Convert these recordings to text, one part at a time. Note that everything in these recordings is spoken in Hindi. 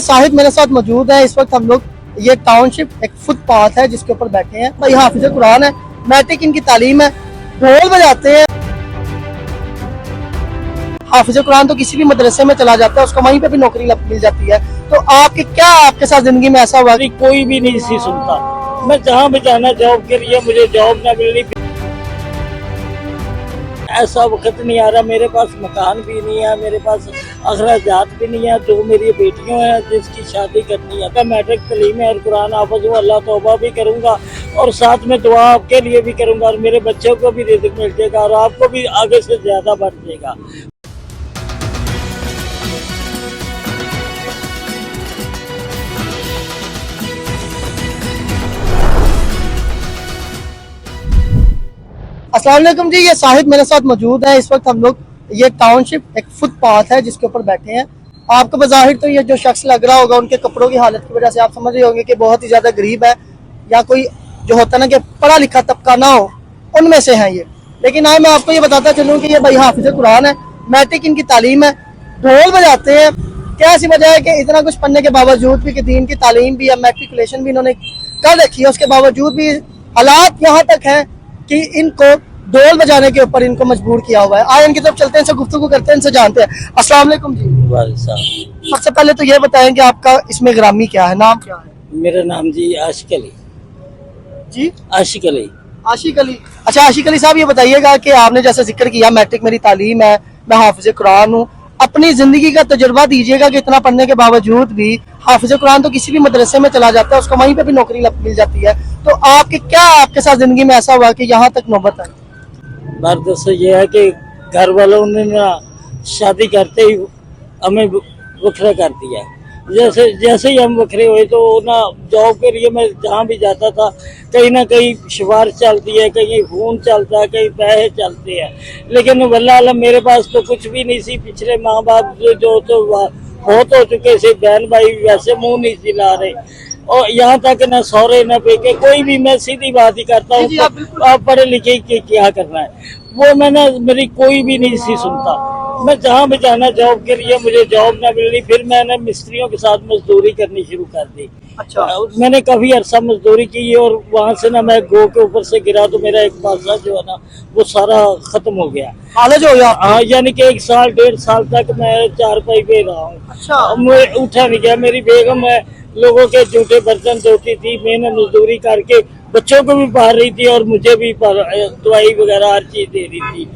साहिद मेरे साथ मौजूद है। इस वक्त हम लोग ये टाउनशिप एक फुटपाथ है जिसके ऊपर बैठे हैं। भाई हाफिज कुरान है, मैट्रिक इनकी तालीम है, ढोल बजाते हैं। हाफिज कुरान तो किसी भी मदरसे में चला जाता है, उसको वहीं पे भी नौकरी मिल जाती है। तो आपके साथ जिंदगी में ऐसा हुआ? कोई भी नहीं सी सुनता। मैं जहाँ भी जाना जॉब के लिए, मुझे जॉब ना मिलनी, ऐसा वक्त नहीं आ रहा। मेरे पास मकान भी नहीं है, मेरे पास अखराजात भी नहीं है। जो मेरी बेटियों हैं जिसकी शादी करनी है, मैं मैट्रिक तलीम और कुरान हाफ़िज़ हूँ। अल्लाह तौबा भी करूँगा और साथ में दुआ आपके लिए भी करूँगा, और मेरे बच्चों को भी रिज़्क़ मिल जाएगा और आपको भी आगे से ज़्यादा बढ़ जाएगा। अस्सलाम वालेकुम जी, ये साहिद मेरे साथ मौजूद है। इस वक्त हम लोग ये टाउनशिप एक फुटपाथ है जिसके ऊपर बैठे हैं। आपको बज़ाहिर तो ये जो शख्स लग रहा होगा, उनके कपड़ों की हालत की वजह से आप समझ रहे होंगे कि बहुत ही ज़्यादा गरीब है, या कोई जो होता है ना कि पढ़ा लिखा तबका ना हो, उनमें से हैं ये। लेकिन आज मैं आपको ये बताता चलूँ कि ये भाई हाफिज कुरान है, मैट्रिक इनकी तालीम है, ढोल बजाते हैं। क्या ऐसी वजह है कि इतना कुछ पढ़ने के बावजूद भी, कि दीन की तालीम भी है, मैट्रिकुलेशन भी इन्होंने कर रखी है, उसके बावजूद भी हालात यहाँ तक हैं कि इनको ढोल बजाने के ऊपर इनको मजबूर किया हुआ है। आए इनकी तरफ चलते हैं, इनसे गुफ्तगू करते हैं, इनसे जानते हैं। अस्सलाम वालेकुम जी। सबसे पहले तो ये बताएं कि आपका इसमें ग्रामी क्या है, नाम क्या है? मेरा नाम जी आशिक अली। जी आशिक अली। आशिक अली। अच्छा आशिक अली साहब, ये बताइएगा कि आपने जैसे जिक्र किया मैट्रिक मेरी तालीम है, मैं हाफिज कुरान हूँ, अपनी जिंदगी का तजुर्बा दीजिएगा कि इतना पढ़ने के बावजूद भी हाफिज कुरान तो किसी भी मदरसे में चला जाता है, उसको वहीं पे भी नौकरी मिल जाती है। तो आपके साथ जिंदगी में ऐसा हुआ कि यहाँ तक नौबत आई? बात दोस्तों ये है कि घर वालों ने ना शादी करते ही हमें वखरा कर दिया। जैसे ही हम वखरे हुए तो ना जॉब के लिए मैं जहाँ भी जाता था, कहीं ना कहीं सिफारिश चलती है, कहीं खून चलता है, कहीं पैसे चलते हैं। लेकिन वल्लाह आलम मेरे पास तो कुछ भी नहीं सी। पिछले माँ बाप जो तो बहुत हो चुके थे, बहन भाई वैसे मुँह नहीं सिला रहे, और यहाँ तक न सौरे न पेके कोई भी। मैं सीधी बात ही करता हूँ, आप पढ़े लिखे के क्या करना है वो मैंने, मेरी कोई भी नहीं सी सुनता। मैं जहाँ भी जाना जॉब के लिए, मुझे जॉब ना मिलनी, फिर मैंने मिस्त्रियों के साथ मजदूरी करनी शुरू कर दी। अच्छा। मैंने काफी अरसा मजदूरी की और वहाँ से ना मैं गो के ऊपर से गिरा तो मेरा एक पासा जो है ना वो सारा खत्म हो गया। हालत हो गया? हाँ, यानी कि 1 साल 1.5 साल तक मैं चारपाई पे रहा हूँ। अच्छा। मैं उठा नहीं गया। मेरी बेगम है, लोगों के जूठे बर्तन धोती थी, मैंने मजदूरी करके बच्चों को भी पाल रही थी और मुझे भी दवाई वगैरह हर चीज दे रही थी।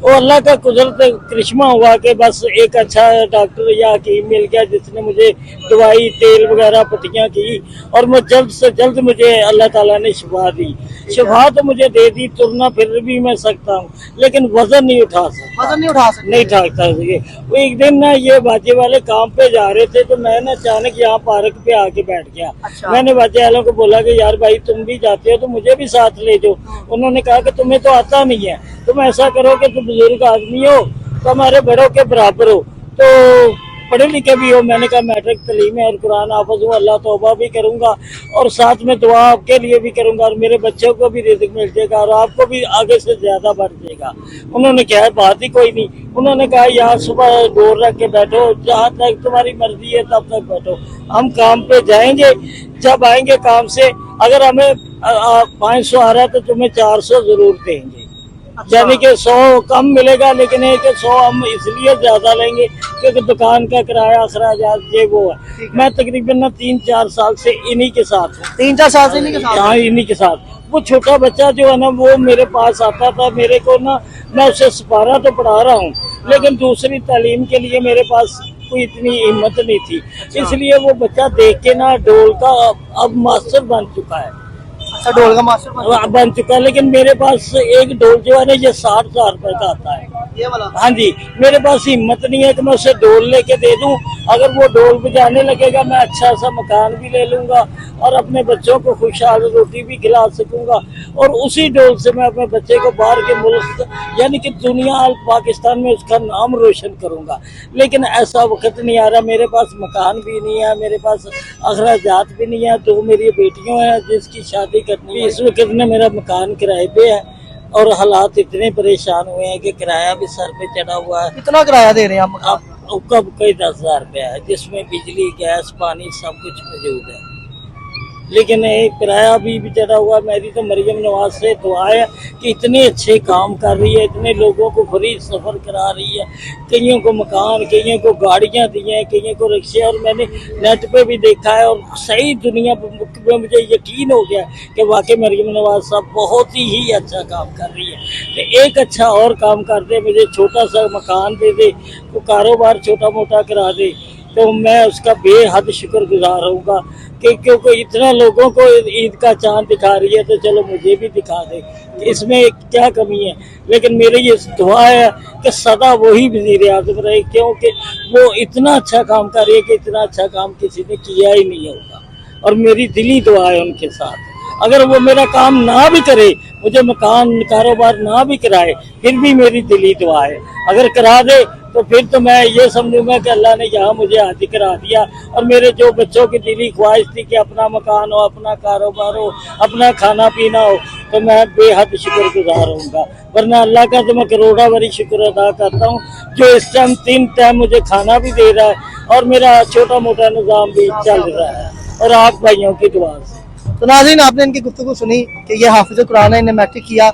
और अल्लाह का कुदरत करिश्मा हुआ कि बस एक अच्छा डॉक्टर या हकीम मिल गया जिसने मुझे दवाई, तेल वगैरह पट्टियाँ की, और मैं जल्द से जल्द मुझे अल्लाह ताला ने शिफा दी। शिफा तो मुझे दे दी, तुरना फिर भी मैं सकता हूँ, लेकिन वजन नहीं उठा सकता। वजन नहीं उठा सकते? नहीं उठाता। वो एक दिन ना ये बाजे वाले काम पे जा रहे थे तो मैं ना अचानक यहाँ पार्क पे आके बैठ गया। अच्छा। मैंने बाजे वालों को बोला कि यार भाई तुम भी जाते हो तो मुझे भी साथ ले जाओ। उन्होंने कहा कि तुम्हें तो आता नहीं है, तुम ऐसा करो कि तुम बुजुर्ग आदमी हो तो हमारे बड़ों के बराबर हो, तो पढ़े लिखे भी हो। मैंने कहा मैट्रिक तलीम है और कुरान हाफ़िज़ हूँ, अल्लाह तौबा भी करूँगा और साथ में दुआ आपके लिए भी करूँगा, और मेरे बच्चों को भी रिज़्क़ मिल जाएगा और आपको भी आगे से ज़्यादा बढ़ जाएगा। उन्होंने कहा बात ही कोई नहीं। उन्होंने कहा यार सुबह डोर रख के बैठो, जहाँ तक तुम्हारी मर्जी है तब तक बैठो, हम काम पे जाएंगे, जब आएंगे काम से अगर हमें 500 आ रहा है तो तुम्हें 400 जरूर देंगे। अच्छा। यानी कि 100 कम मिलेगा, लेकिन एक 100 हम इसलिए ज्यादा लेंगे क्योंकि दुकान का किराया, अखराजात, ये वो है। मैं तकरीबन ना 3-4 साल से इन्हीं के साथ हूँ। 3-4 साल से इन्हीं के साथ? हाँ, इन्हीं के साथ। वो छोटा बच्चा जो है ना वो मेरे पास आता था, मेरे को ना मैं उसे सिपारा तो पढ़ा रहा हूँ, लेकिन दूसरी तालीम के लिए मेरे पास कोई इतनी हिम्मत नहीं थी। इसलिए वो बच्चा देख के ना ढोल का अब मास्टर बन चुका है। अच्छा, ढोल का मास्टर बन चुका है, लेकिन मेरे पास एक ढोल जो है ना ये 60,000 रुपए का आता है। ये वाला? हाँ जी। मेरे पास हिम्मत नहीं है कि मैं उसे ढोल लेके दे दूं। अगर वो ढोल बजाने लगेगा मैं अच्छा सा मकान भी ले लूंगा और अपने बच्चों को खुशहाल रोटी भी खिला सकूंगा, और उसी ढोल से मैं अपने बच्चे को बाहर के मुल्क यानी कि दुनिया पाकिस्तान में उसका नाम रोशन करूंगा। लेकिन ऐसा वक्त नहीं आ रहा। मेरे पास मकान भी नहीं है, मेरे पास अखराजात भी नहीं है। 2 मेरी बेटियों हैं जिसकी शादी करनी है। इस वक्त में मेरा मकान किराए पे है और हालात इतने परेशान हुए हैं कि किराया भी सर पे चढ़ा हुआ है। कितना किराया दे रहे हैं आप? कब कई 10,000 रुपया है, जिसमें बिजली गैस पानी सब कुछ मौजूद है। लेकिन एक किराया भी चढ़ा हुआ। मेरी तो मरियम नवाज से दुआ है कि इतने अच्छे काम कर रही है, इतने लोगों को फ्री सफ़र करा रही है, कईयों को मकान, कईयों को गाड़ियां दी हैं, कईयों को रिक्शे, और मैंने नेट पे भी देखा है और सही दुनिया में मुझे यकीन हो गया कि वाकई मरियम नवाज साहब बहुत ही अच्छा काम कर रही है। तो एक अच्छा और काम कर दे, मुझे छोटा सा मकान दे दे, तो कारोबार छोटा मोटा करा दे, तो मैं उसका बेहद शुक्रगुजार रहूँगा कि क्योंकि इतना लोगों को ईद का चांद दिखा रही है, तो चलो मुझे भी दिखा दे, इसमें क्या कमी है। लेकिन मेरी ये दुआ है कि सदा वही वज़ीर आज़म रहे, क्योंकि वो इतना अच्छा काम कर रही है कि इतना अच्छा काम किसी ने किया ही नहीं होगा। और मेरी दिली दुआ है उनके साथ। अगर वो मेरा काम ना भी करे, मुझे मकान कारोबार ना भी कराए, फिर भी मेरी दिली दुआ है। अगर करा दे तो फिर तो मैं ये समझूंगा कि अल्लाह ने यहाँ मुझे हाजिर करा दिया। और मेरे जो बच्चों की दिली ख्वाहिश थी कि अपना मकान हो, अपना कारोबार हो, अपना खाना पीना हो, तो मैं बेहद शुक्रगुजार रहूँगा। वरना अल्लाह का तो मैं करोड़ा बारी शुक्र अदा करता हूँ, जो इस टाइम 3 टाइम मुझे खाना भी दे रहा है और मेरा छोटा मोटा निज़ाम भी चल रहा है, और आप भाइयों की दुआ से। तो नाज़रीन, आपने इनकी गुफ्तगू सुनी कि ये हाफिज़ कुरान है, इन्हें मैट्रिक किया,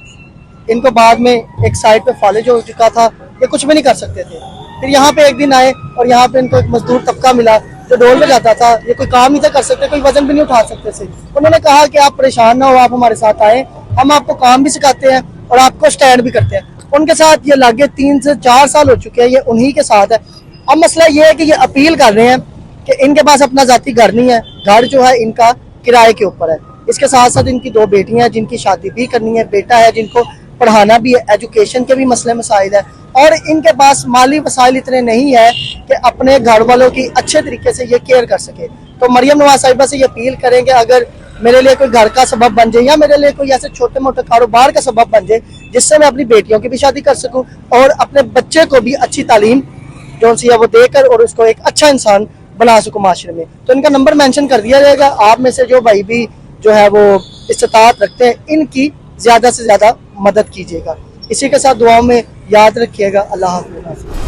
इनको बाद में एक साइड पे फालिज हो चुका था, ये कुछ भी नहीं कर सकते थे। फिर यहाँ पे एक दिन आए और यहाँ पे इनको एक मजदूर तबका मिला जो डोल में जाता था, ये कोई काम नहीं था कर सकते, कोई वजन भी नहीं उठा सकते थे। उन्होंने कहा कि आप परेशान ना हो, आप हमारे साथ आए, हम आपको काम भी सिखाते हैं और आपको स्टैंड भी करते हैं। उनके साथ ये लागे 3 से 4 साल हो चुके हैं, ये उन्हीं के साथ है। अब मसला ये है कि ये अपील कर रहे हैं कि इनके पास अपना जाती घर नहीं है, घर जो है इनका किराए के ऊपर है। इसके साथ साथ इनकी 2 बेटियां हैं जिनकी शादी भी करनी है, बेटा है जिनको पढ़ाना भी है, एजुकेशन के भी मसले मसाइल है, और इनके पास माली वसाइल इतने नहीं है कि अपने घर वालों की अच्छे तरीके से ये केयर कर सके। तो मरियम नवाज साहिबा से ये अपील करेंगे, अगर मेरे लिए कोई घर का सबब बन जाए या मेरे लिए कोई ऐसे छोटे मोटे कारोबार का सबब बन जाए जिससे मैं अपनी बेटियों की भी शादी कर सकूं और अपने बच्चे को भी अच्छी तालीम जो सी है वो देकर और उसको एक अच्छा इंसान बना सकूं माशरे में, तो इनका नंबर मेंशन कर दिया जाएगा। आप में से जो भाई भी जो है वो इस्तात रखते हैं, इनकी ज़्यादा से ज़्यादा मदद कीजिएगा। इसी के साथ दुआओं में याद रखिएगा। अल्लाह हाफ़िज़।